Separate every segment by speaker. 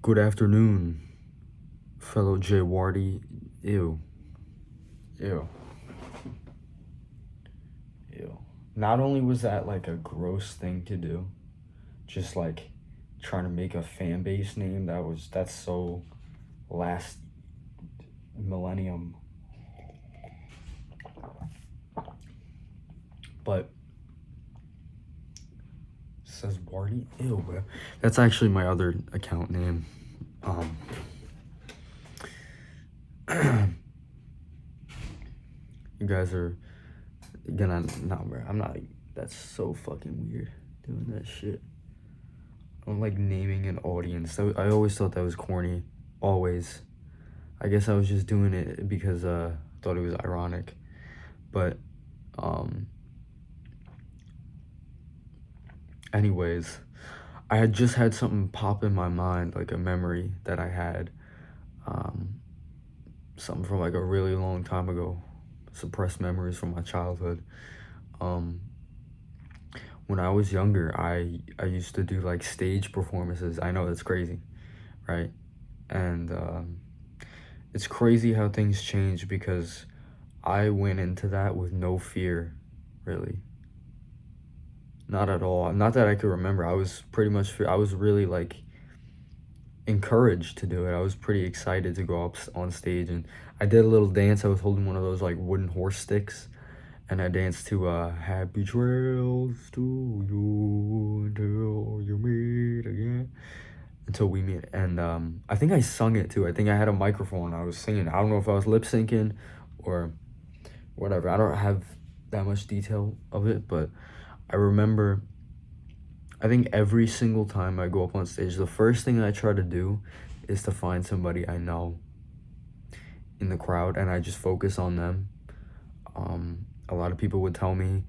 Speaker 1: Good afternoon, fellow Jay Wardy. Ew. Ew. Ew. Not only was that like a gross thing to do, just like trying to make a fan base name, that's so last millennium. But it says Wardy? Ew, bro. That's actually my other account name. You guys are gonna no, bro. I'm not. That's so fucking weird doing that shit. I'm like naming an audience. I always thought that was corny. Always. I guess I was just doing it because I thought it was ironic. But anyways, I had just had something pop in my mind, like a memory that I had. Something from like a really long time ago. Suppressed memories from my childhood. When I was younger, I used to do like stage performances. I know that's crazy, right? And it's crazy how things change because I went into that with no fear, really. Not at all. Not that I could remember. I was pretty much, I was really like encouraged to do it. I was pretty excited to go up on stage, and I did a little dance. I was holding one of those like wooden horse sticks, and I danced to Happy Trails to You until you meet again. Until we meet. And I think I sung it too. I think I had a microphone. I was singing. I don't know if I was lip syncing or whatever. I don't have that much detail of it, but I remember, I think every single time I go up on stage, the first thing I try to do is to find somebody I know in the crowd, and I just focus on them. A lot of people would tell me,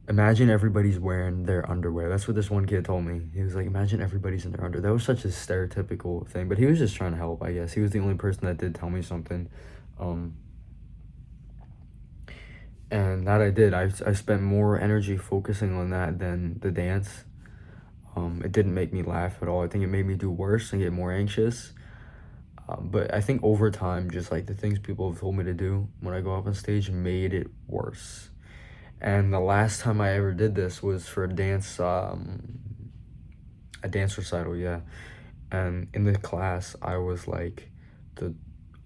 Speaker 1: imagine everybody's wearing their underwear. That's what this one kid told me. He was like, imagine everybody's in their underwear. That was such a stereotypical thing, but he was just trying to help, I guess. He was the only person that did tell me something. And that I did. I spent more energy focusing on that than the dance. It didn't make me laugh at all. I think it made me do worse and get more anxious. But I think over time, just like the things people have told me to do when I go up on stage made it worse. And the last time I ever did this was for a dance recital, yeah. And in the class, I was like the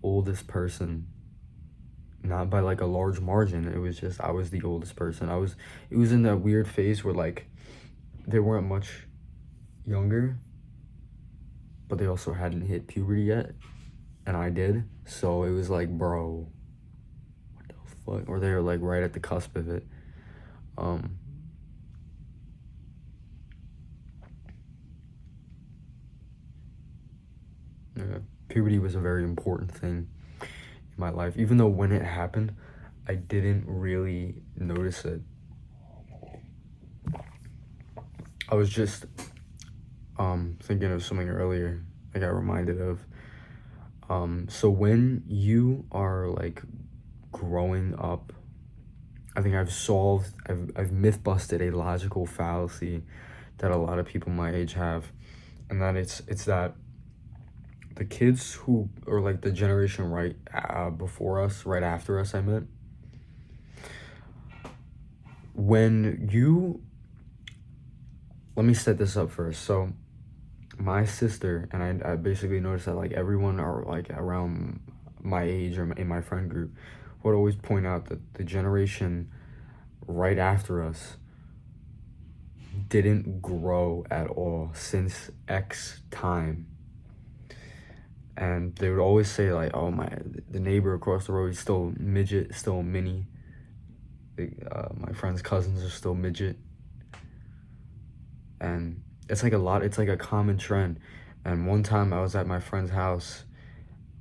Speaker 1: oldest person, not by like a large margin. It was just I was the oldest person. It was in that weird phase where like they weren't much younger, but they also hadn't hit puberty yet, and I did. So it was like, bro, what the fuck? Or they were like right at the cusp of it. Yeah, puberty was a very important thing in my life, even though when it happened, I didn't really notice it. I was just thinking of something earlier I got reminded of. So when you are like growing up, I think I've myth busted a logical fallacy that a lot of people my age have, and that it's that the kids who, or like the generation right before us, right after us, I meant, when you, let me set this up first. So my sister and I basically noticed that like everyone are like around my age or in my friend group would always point out that the generation right after us didn't grow at all since X time. And they would always say like, oh, the neighbor across the road is still midget, still mini. My friend's cousins are still midget. And it's like it's like a common trend. And one time I was at my friend's house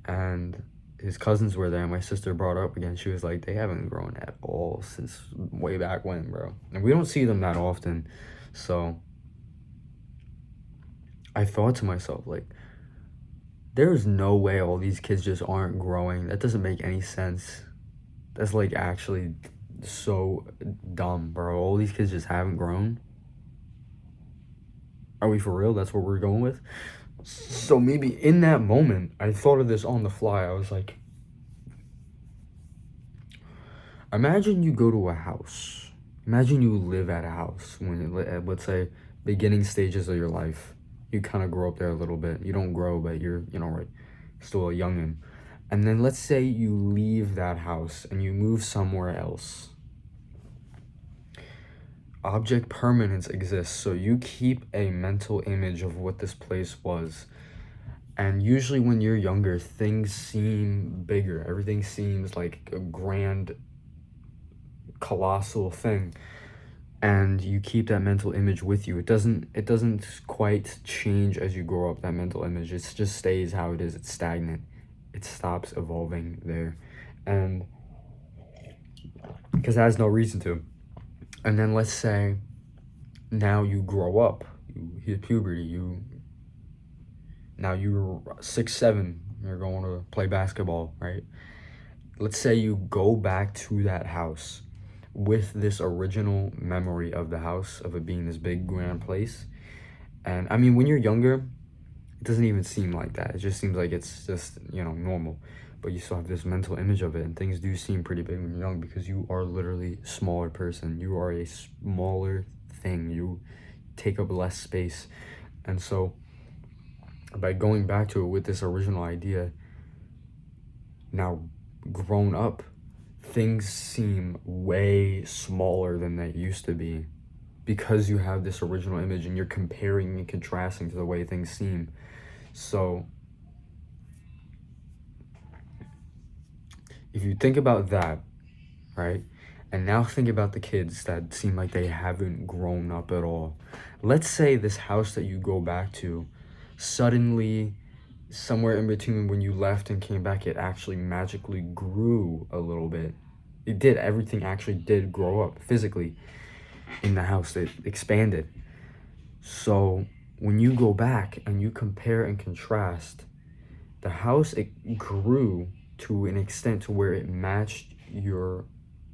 Speaker 1: and his cousins were there, and my sister brought up again. She was like, they haven't grown at all since way back when, bro. And we don't see them that often. So I thought to myself, like, there's no way all these kids just aren't growing. That doesn't make any sense. That's like actually so dumb, bro. All these kids just haven't grown. Are we for real? That's what we're going with? So maybe in that moment, I thought of this on the fly. I was like, imagine you go to a house. Imagine you live at a house when, at, let's say, beginning stages of your life. You kind of grow up there a little bit. You don't grow, but you're, right, still a youngin'. And then let's say you leave that house and you move somewhere else. Object permanence exists, so you keep a mental image of what this place was. And usually when you're younger, things seem bigger. Everything seems like a grand, colossal thing. And you keep that mental image with you. It doesn't quite change as you grow up, that mental image. It just stays how it is. It's stagnant. It stops evolving there. And because it has no reason to. And then let's say now you grow up, you hit puberty, now you're 6, 7, you're going to play basketball, right? Let's say you go back to that house with this original memory of the house, of it being this big grand place. And I mean, when you're younger, it doesn't even seem like that. It just seems like it's just, normal. But you still have this mental image of it, and things do seem pretty big when you're young because you are literally a smaller person. You are a smaller thing. You take up less space. And so by going back to it with this original idea, now grown up, things seem way smaller than they used to be because you have this original image and you're comparing and contrasting to the way things seem. So if you think about that, right? And now think about the kids that seem like they haven't grown up at all. Let's say this house that you go back to, suddenly, somewhere in between when you left and came back, it actually magically grew a little bit. It did. Everything actually did grow up physically in the house. It expanded. So when you go back and you compare and contrast, the house, it grew to an extent to where it matched your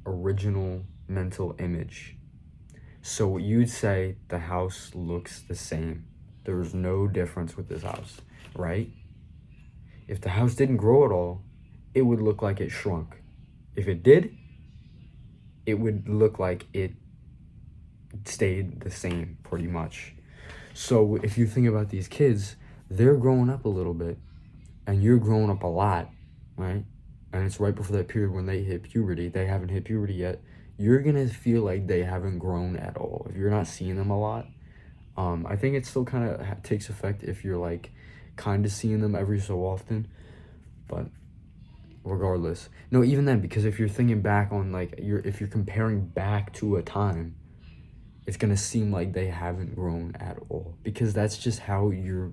Speaker 1: original mental image. So you'd say the house looks the same. There's no difference with this house, right? If the house didn't grow at all, it would look like it shrunk. If it did, it would look like it stayed the same pretty much. So if you think about these kids, they're growing up a little bit and you're growing up a lot, right? And it's right before that period when they hit puberty. They haven't hit puberty yet. You're gonna feel like they haven't grown at all if you're not seeing them a lot. I think it still kind of takes effect if you're like kind of seeing them every so often, but regardless, no, even then, because if you're thinking back on like if you're comparing back to a time, it's gonna seem like they haven't grown at all because that's just how your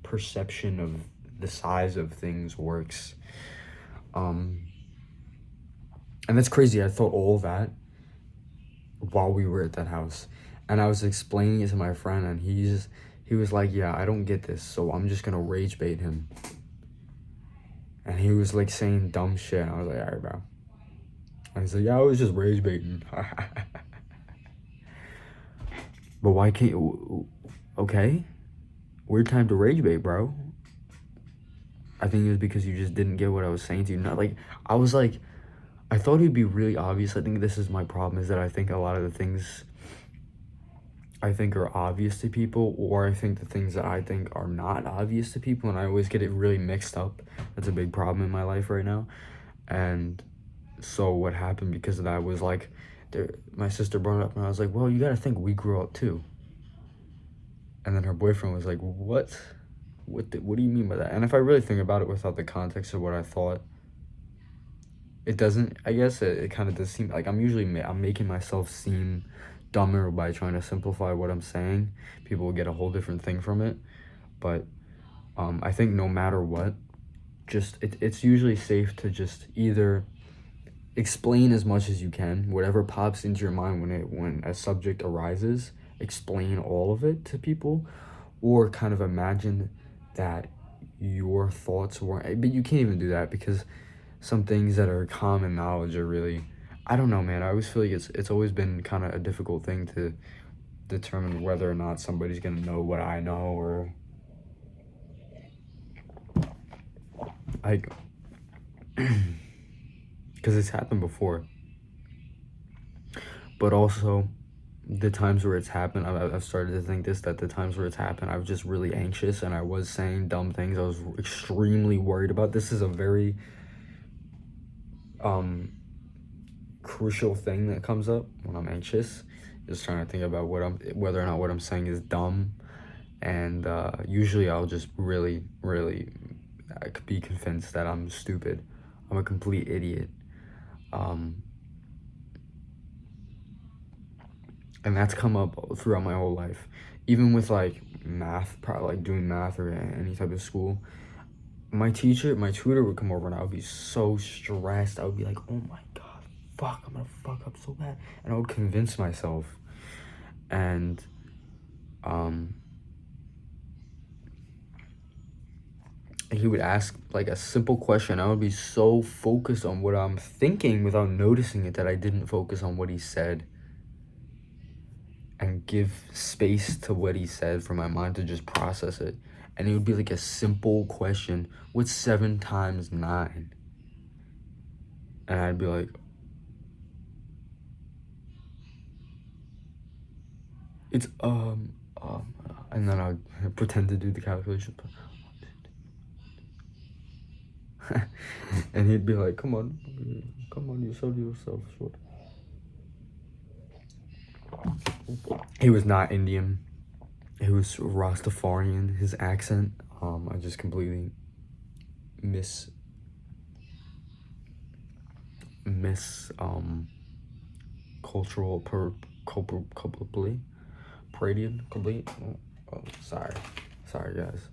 Speaker 1: perception of the size of things works. And that's crazy. I thought all that while we were at that house, and I was explaining it to my friend, and he was like, yeah, I don't get this, so I'm just gonna rage bait him. And he was like saying dumb shit, and I was like, alright, bro. And he's like, yeah, I was just rage baiting. But why can't you? Okay, weird time to rage bait, bro. I think it was because you just didn't get what I was saying to you. Not like I was like, I thought it'd be really obvious. I think this is my problem, is that I think a lot of the things I think are obvious to people, or I think the things that I think are not obvious to people, and I always get it really mixed up. That's a big problem in my life right now. And so what happened because of that was like, my sister brought it up, and I was like, well, you gotta think we grew up too. And then her boyfriend was like, what? What do you mean by that? And if I really think about it without the context of what I thought, it doesn't, I guess it kind of does seem like I'm making myself seem dumber by trying to simplify what I'm saying. People will get a whole different thing from it. But I think no matter what, just it's usually safe to just either explain as much as you can, whatever pops into your mind when a subject arises, explain all of it to people, or kind of imagine that your thoughts weren't, but you can't even do that because some things that are common knowledge are really, I don't know, man. I always feel like it's always been kind of a difficult thing to determine whether or not somebody's gonna know what I know, or Like, because it's happened before. But also, the times where it's happened, I've started to think this, that the times where it's happened, I was just really anxious and I was saying dumb things. I was extremely worried about. This is a very crucial thing that comes up when I'm anxious, is trying to think about whether or not what I'm saying is dumb. And usually I'll just really, really, I could be convinced that I'm stupid. I'm a complete idiot. And that's come up throughout my whole life. Even with like math, probably like doing math or any type of school, my tutor would come over and I would be so stressed. I would be like, oh my God, fuck, I'm gonna fuck up so bad. And I would convince myself. And he would ask like a simple question. I would be so focused on what I'm thinking without noticing it that I didn't focus on what he said and give space to what he said for my mind to just process it. And it would be like a simple question: what's 7 times 9? And I'd be like, it's and then I would pretend to do the calculation. And he'd be like, come on, you sold yourself short. He was not Indian. He was Rastafarian. His accent, I just completely miss cultural culpably Paradian complete. Oh, sorry guys.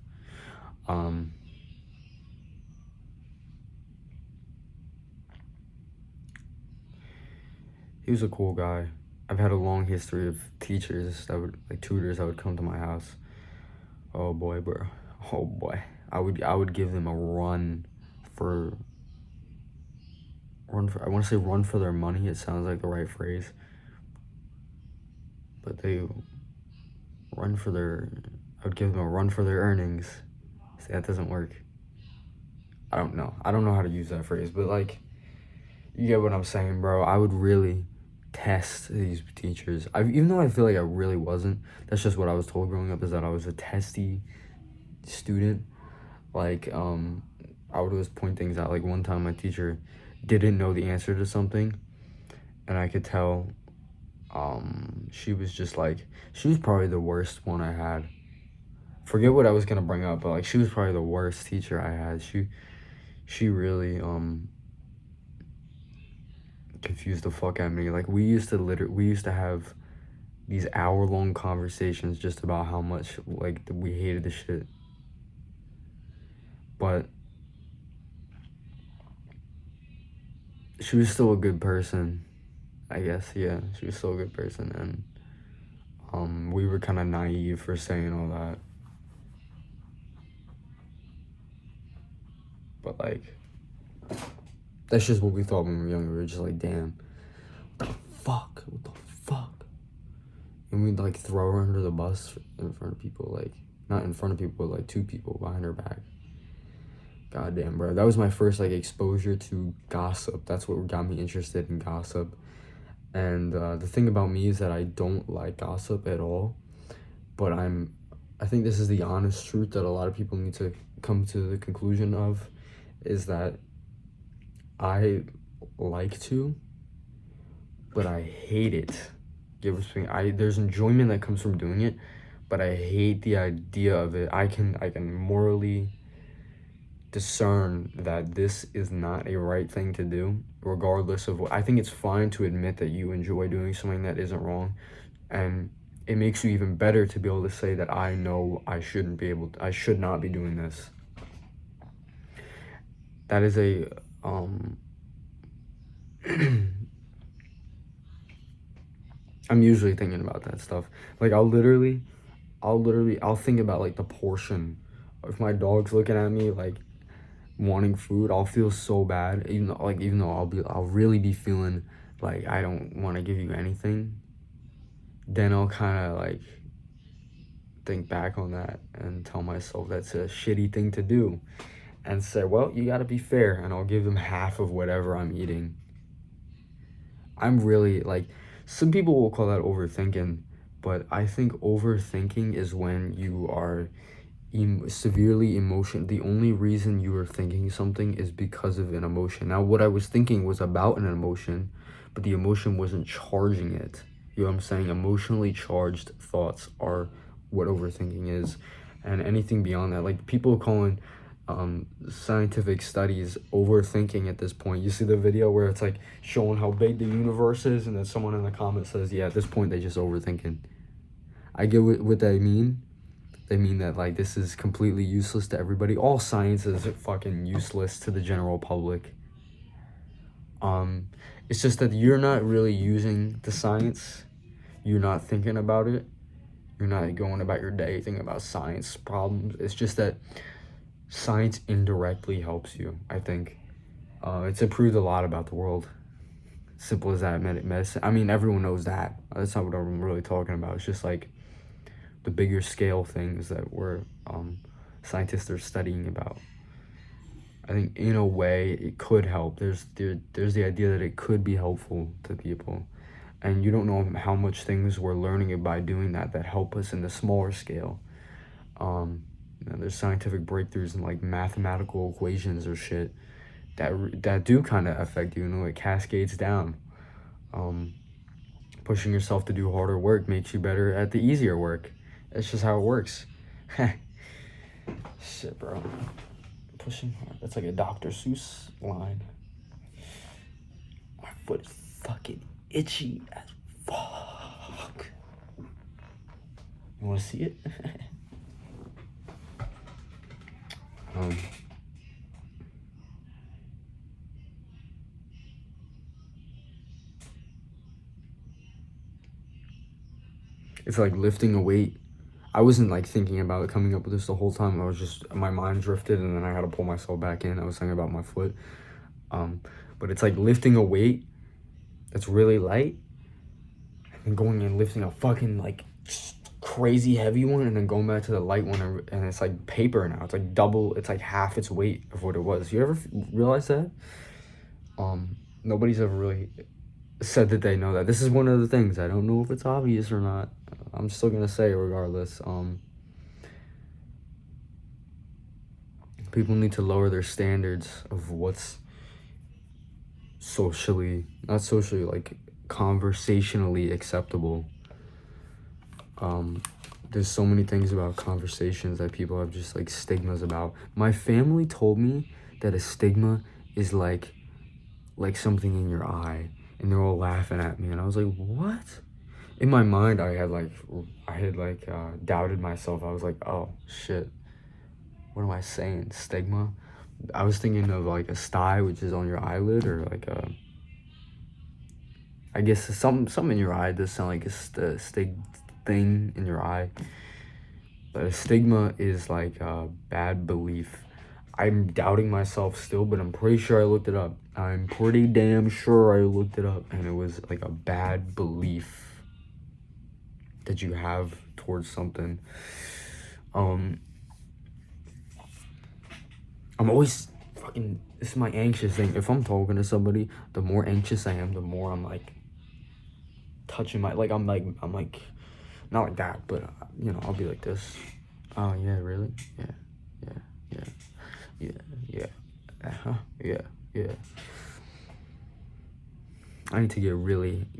Speaker 1: He was a cool guy. I've had a long history of teachers that would, like tutors that would come to my house. Oh boy, bro. Oh boy. I would give them a run for I want to say run for their money. It sounds like the right phrase. But they run for their I would give them a run for their earnings. See, that doesn't work. I don't know how to use that phrase, but like, you get what I'm saying, bro. I would really test these teachers. Even though I feel like I really wasn't. That's just what I was told growing up, is that I was a testy student. Like, I would always point things out. Like, one time my teacher didn't know the answer to something, and I could tell she was just like, she was probably the worst one I had. Forget what I was gonna bring up, but like, she was probably the worst teacher I had. She really confused the fuck out of me. Like, we used to have these hour-long conversations just about how much like we hated the shit. But she was still a good person, I guess. Yeah, she was still a good person, and we were kind of naive for saying all that. But like, that's just what we thought when we were younger. We were just like, damn, what the fuck? And we'd like throw her under the bus in front of people, like, not in front of people, but like 2 people behind her back. Goddamn, bro. That was my first like exposure to gossip. That's what got me interested in gossip. And the thing about me is that I don't like gossip at all. But I think this is the honest truth that a lot of people need to come to the conclusion of, is that I like to, but I hate it. There's enjoyment that comes from doing it, but I hate the idea of it. I can morally discern that this is not a right thing to do, regardless of what. I think it's fine to admit that you enjoy doing something that isn't wrong, and it makes you even better to be able to say that I know I should not be doing this. That is a I'm usually thinking about that stuff. Like, I'll think about like the portion. If my dog's looking at me like wanting food, I'll feel so bad. Even though I'll really be feeling like I don't want to give you anything. Then I'll kind of like think back on that and tell myself that's a shitty thing to do. and say, well, you gotta be fair, and I'll give them half of whatever I'm eating. I'm really like, some people will call that overthinking, but I think overthinking is when you are severely emotion. The only reason you are thinking something is because of an emotion. Now, what I was thinking was about an emotion, but the emotion wasn't charging it. You know what I'm saying? Emotionally charged thoughts are what overthinking is, and anything beyond that, like people calling scientific studies overthinking at this point. You see the video where it's like showing how big the universe is, and then someone in the comment says, yeah, at this point they just overthinking. I get what they mean. They mean that like this is completely useless to everybody. All science is fucking useless to the general public. It's just that you're not really using the science. You're not thinking about it. You're not going about your day thinking about science problems. It's just that science indirectly helps you, I think. It's improved a lot about the world. Simple as that. Medicine. I mean, everyone knows that. That's not what I'm really talking about. It's just like the bigger scale things that we're scientists are studying about. I think in a way it could help. There's the idea that it could be helpful to people, and you don't know how much things we're learning by doing that help us in the smaller scale. There's scientific breakthroughs in like mathematical equations or shit that do kind of affect you. You know, it cascades down. Pushing yourself to do harder work makes you better at the easier work. That's just how it works. Shit, bro. Pushing hard. That's like a Dr. Seuss line. My foot is fucking itchy as fuck. You wanna see it? It's like lifting a weight. I wasn't like thinking about it, coming up with this the whole time. I was just, my mind drifted, and then I had to pull myself back in. I was thinking about my foot. But it's like lifting a weight that's really light, and then going and lifting a fucking like crazy heavy one, and then going back to the light one, and it's like paper now. It's like double, it's like half its weight of what it was. You ever realize that? Nobody's ever really said that they know that. This is one of the things. I don't know if it's obvious or not. I'm still gonna say it regardless. People need to lower their standards of what's not socially, like conversationally acceptable. There's so many things about conversations that people have just like stigmas about. My family told me that a stigma is like something in your eye, and they're all laughing at me, and I was like, what? In my mind, I had doubted myself. I was like, oh shit, what am I saying? Stigma? I was thinking of like a sty, which is on your eyelid, or like I guess something in your eye does sound like a stig thing in your eye. But a stigma is like a bad belief. I'm doubting myself still, but I'm pretty sure I looked it up. I'm pretty damn sure I looked it up, and it was like a bad belief that you have towards something. I'm always fucking, this is my anxious thing. If I'm talking to somebody, the more anxious I am, the more I'm like touching my, like I'm like not like that, but you know, I'll be like this. Oh yeah, really? Yeah. Yeah. I need to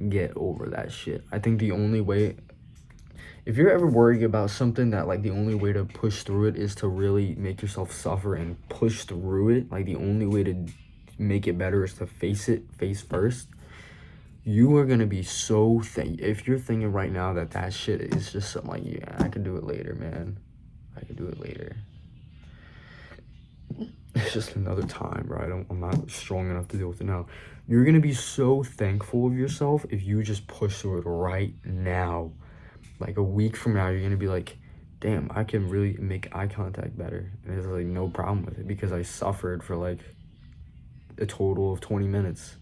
Speaker 1: get over that shit. I think the only way, if you're ever worried about something, that like the only way to push through it is to really make yourself suffer and push through it. Like the only way to make it better is to face first. You are gonna be so if you're thinking right now that shit is just something like, yeah, I can do it later, man. I can do it later. It's just another time, bro. I'm not strong enough to deal with it now. You're gonna be so thankful of yourself if you just push through it right now. Like a week from now, you're gonna be like, damn, I can really make eye contact better. And there's like no problem with it because I suffered for like a total of 20 minutes.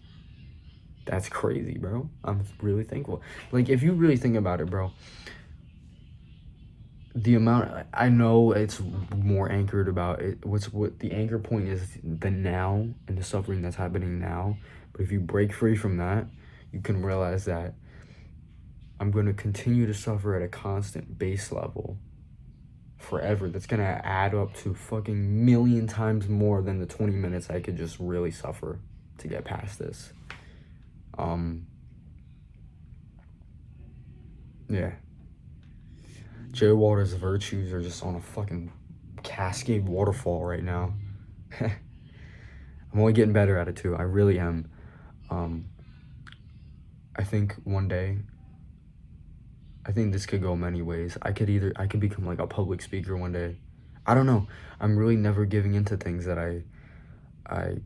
Speaker 1: That's crazy, bro. I'm really thankful. Like, if you really think about it, bro, the amount, I know it's more anchored about it. What the anchor point is, the now and the suffering that's happening now. But if you break free from that, you can realize that I'm going to continue to suffer at a constant base level forever. That's going to add up to fucking million times more than the 20 minutes I could just really suffer to get past this. Yeah. Jay Waters' virtues are just on a fucking cascade waterfall right now. I'm only getting better at it too. I really am. I think one day, I think this could go many ways. I could become like a public speaker one day. I don't know. I'm really never giving into things that I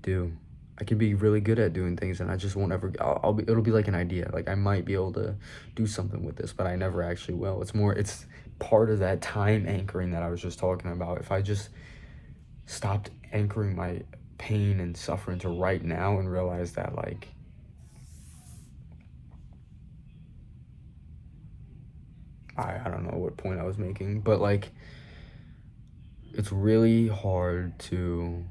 Speaker 1: do. I can be really good at doing things, and I just won't ever. It'll be like an idea. Like I might be able to do something with this, but I never actually will. It's part of that time anchoring that I was just talking about. If I just stopped anchoring my pain and suffering to right now and realized that, like, I don't know what point I was making, but like, it's really hard to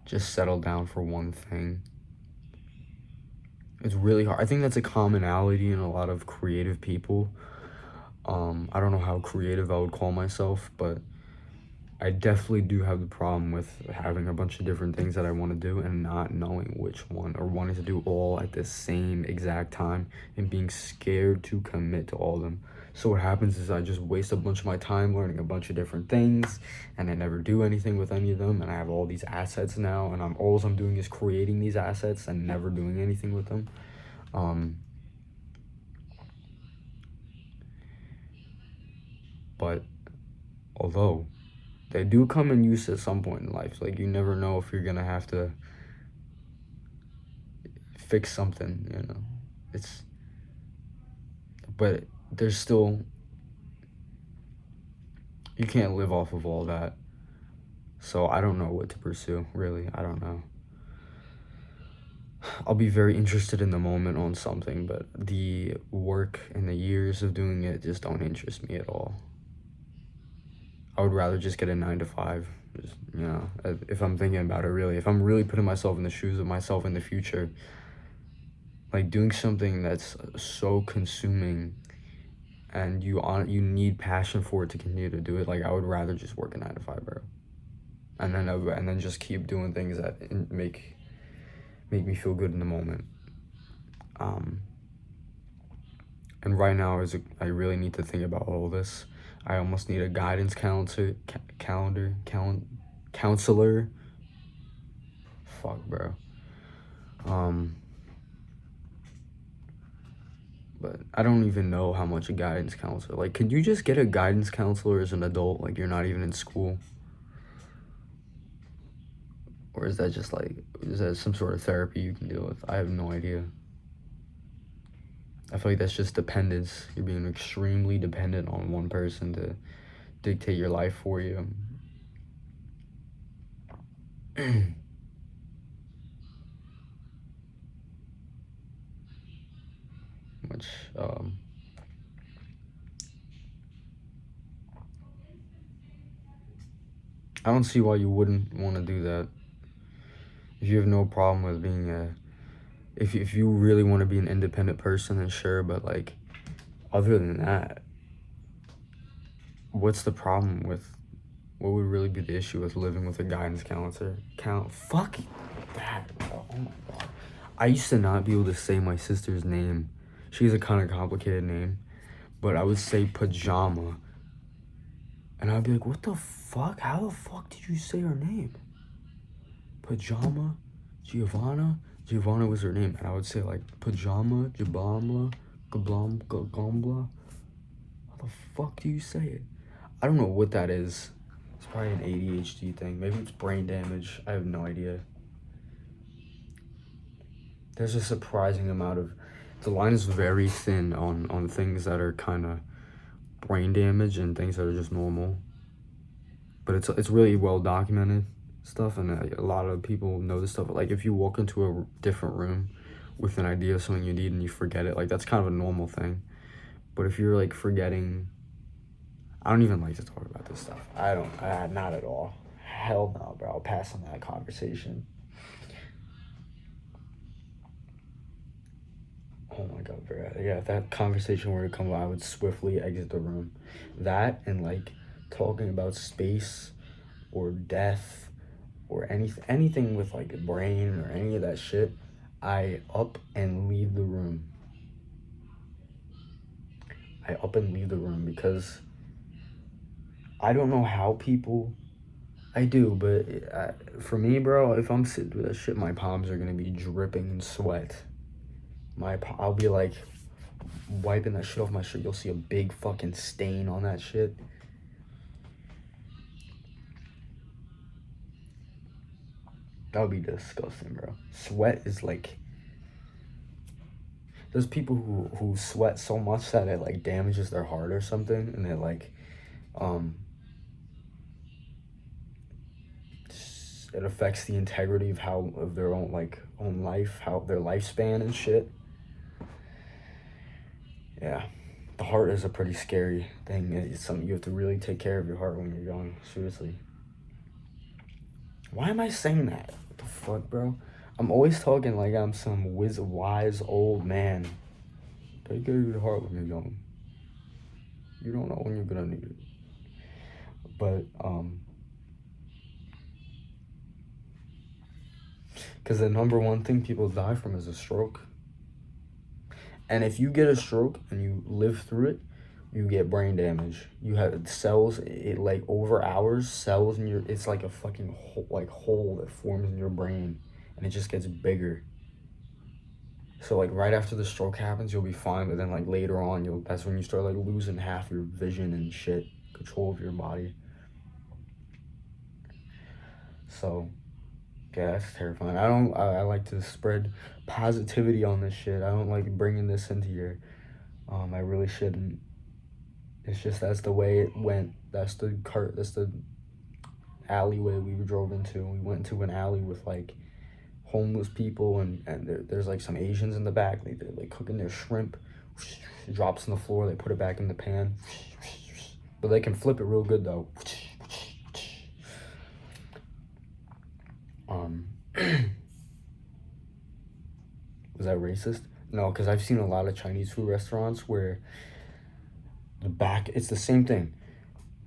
Speaker 1: just settle down for one thing. It's really hard. I think that's a commonality in a lot of creative people. I don't know how creative I would call myself, but I definitely do have the problem with having a bunch of different things that I want to do and not knowing which one, or wanting to do all at the same exact time and being scared to commit to all of them. So what happens is I just waste a bunch of my time learning a bunch of different things, and I never do anything with any of them, and I have all these assets now, and all I'm doing is creating these assets and never doing anything with them. But although they do come in use at some point in life, like you never know if you're gonna have to fix something, you know. But there's still, you can't live off of all that. So I don't know what to pursue, really. I don't know. I'll be very interested in the moment on something, but the work and the years of doing it just don't interest me at all. I would rather just get a 9 to 5. Just, you know, if I'm thinking about it, really, if I'm really putting myself in the shoes of myself in the future, like doing something that's so consuming and you need passion for it to continue to do it, like I would rather just work a 9 to 5, bro, and then just keep doing things that make me feel good in the moment. And right now I really need to think about all this. I almost need a guidance counselor. Fuck, bro. But I don't even know how much a guidance counselor. Like, could you just get a guidance counselor as an adult? Like, you're not even in school. Or is that just like, is that some sort of therapy you can deal with? I have no idea. I feel like that's just dependence. You're being extremely dependent on one person to dictate your life for you. Which, I don't see why you wouldn't want to do that. If you have no problem with being if you really want to be an independent person, then sure, but like, other than that, what's the problem with, what would really be the issue with living with a guidance counselor? Fuck that. Oh my god. I used to not be able to say my sister's name. She has a kind of complicated name, but I would say pajama. And I'd be like, what the fuck? How the fuck did you say her name? Pajama? Giovanna? Giovanna was her name. And I would say like, pajama, jabamla, gambla. How the fuck do you say it? I don't know what that is. It's probably an ADHD thing. Maybe it's brain damage. I have no idea. There's a surprising amount of, the line is very thin on things that are kind of brain damage and things that are just normal. But it's really well documented stuff, and a lot of people know this stuff. Like, if you walk into a different room with an idea of something you need and you forget it, like, that's kind of a normal thing. But if you're like forgetting I don't even like to talk about this stuff. I don't, not at all. Hell no, bro. I'll pass on that conversation. Oh my god, bro. Yeah, if that conversation were to come up, I would swiftly exit the room. That and like talking about space or death or anything with like a brain or any of that shit, I up and leave the room. I up and leave the room because I don't know how people. I do, but for me, bro, if I'm sitting with that shit, my palms are gonna be dripping in sweat. I'll be like wiping that shit off my shirt. You'll see a big fucking stain on that shit. That would be disgusting, bro. Sweat is like, there's people who sweat so much that it like damages their heart or something, and it like it affects the integrity of their own life, how their lifespan and shit. Yeah, the heart is a pretty scary thing. It's something you have to really take care of your heart when you're young. Seriously. Why am I saying that? What the fuck, bro? I'm always talking like I'm some wise old man. Take care of your heart when you're young. You don't know when you're gonna need it. But because the number one thing people die from is a stroke. And if you get a stroke and you live through it, you get brain damage. You have cells, it like over hours, cells in your, it's like a fucking hole that forms in your brain, and it just gets bigger. So like right after the stroke happens, you'll be fine, but then like later on, that's when you start like losing half your vision and shit, control of your body. So yeah, that's terrifying. I like to spread positivity on this shit. I don't like bringing this into here. I really shouldn't. It's just that's the way it went. That's the alleyway we drove into. We went into an alley with like homeless people, and there's like some Asians in the back. They're like cooking their shrimp. Drops on the floor. They put it back in the pan. But they can flip it real good though. Was that racist? No, because I've seen a lot of Chinese food restaurants where it's the same thing.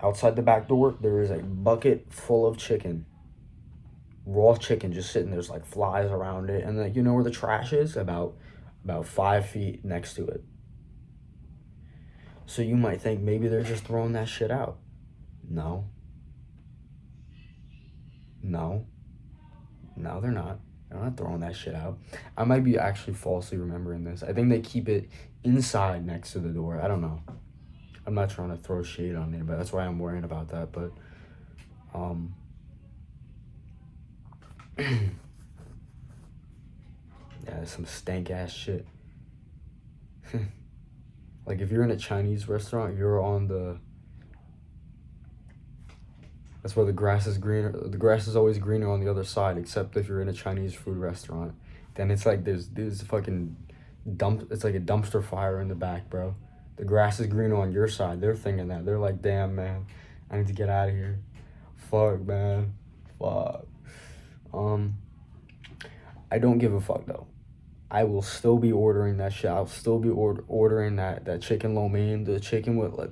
Speaker 1: Outside the back door, there is a bucket full of chicken. Raw chicken just sitting there's like flies around it. And like, you know where the trash is? About 5 feet next to it. So you might think maybe they're just throwing that shit out. No. No, they're not. They're not throwing that shit out. I might be actually falsely remembering this. I think they keep it inside next to the door. I don't know. I'm not trying to throw shade on it, but that's why I'm worrying about that. But yeah, some stank ass shit. Like if you're in a Chinese restaurant, you're on the. That's where the grass is greener. The grass is always greener on the other side, except if you're in a Chinese food restaurant. Then it's like there's fucking it's like a dumpster fire in the back, bro. The grass is greener on your side. They're thinking that. They're like, damn, man, I need to get out of here. Fuck, man. Fuck. I don't give a fuck though. I will still be ordering that shit. I'll still be ordering that chicken lo mein, the chicken with the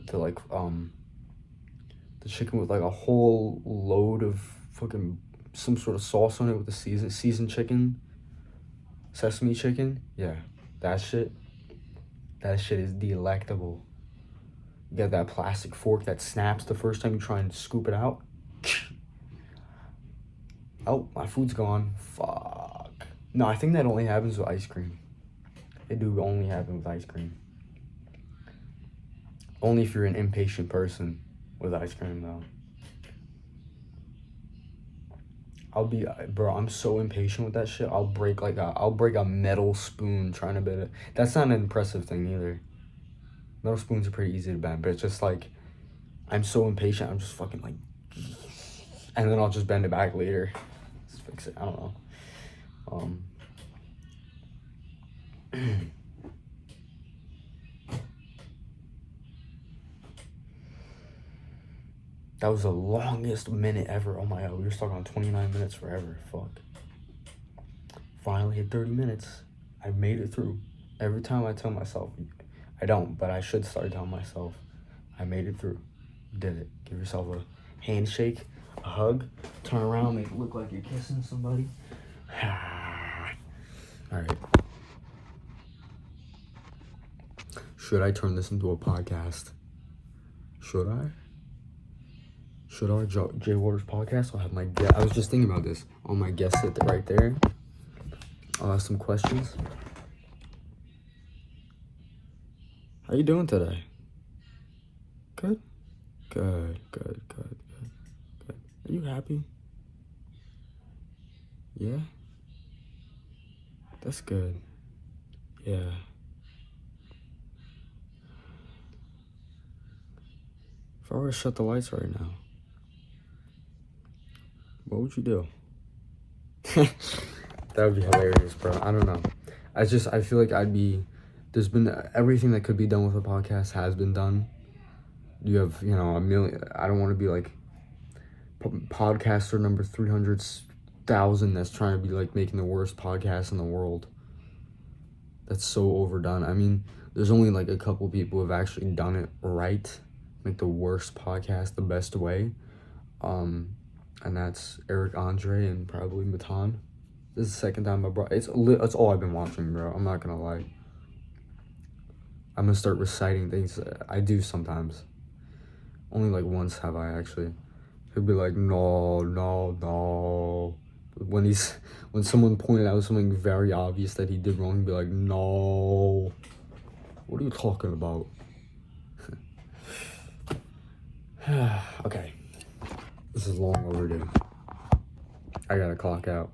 Speaker 1: chicken with like a whole load of fucking some sort of sauce on it with the seasoned chicken, sesame chicken. Yeah, that shit is delectable. You get that plastic fork that snaps the first time you try and scoop it out. Oh, my food's gone. Fuck. No, I think that only happens with ice cream. It do only happen with ice cream. Only if you're an impatient person with ice cream, though. Bro, I'm so impatient with that shit. I'll break a metal spoon trying to bend it. That's not an impressive thing either. Metal spoons are pretty easy to bend, but it's just like, I'm so impatient, I'm just fucking like, and then I'll just bend it back later. Just fix it, I don't know. That was the longest minute ever. Oh my god, we were stuck on 29 minutes forever. Fuck. Finally hit 30 minutes. I made it through. Every time I tell myself, I don't, but I should start telling myself, I made it through. Did it. Give yourself a handshake, a hug, turn around, make it look like you're kissing somebody. Alright. Should I turn this into a podcast? Should I? Should our Jay Waters podcast? I'll have my guest. I was just thinking about this. All my guests sit right there. I'll ask some questions. How you doing today? Good? Good. Are you happy? Yeah? That's good. Yeah. If I were to shut the lights right now, what would you do? That would be hilarious, bro. I don't know. I feel like there's been everything that could be done with a podcast has been done. You have, a million, I don't want to be like podcaster number 300,000 that's trying to be like making the worst podcast in the world. That's so overdone. I mean, there's only like a couple people who have actually done it right, make the worst podcast the best way. And that's Eric Andre and probably Matan. This is the second time I brought it's all I've been watching, bro. I'm not gonna lie. I'm gonna start reciting things that I do sometimes. Only like once have I actually. He'll be like, no. When someone pointed out something very obvious that he did wrong, he'd be like, no. What are you talking about? Okay. This is long overdue. I gotta clock out.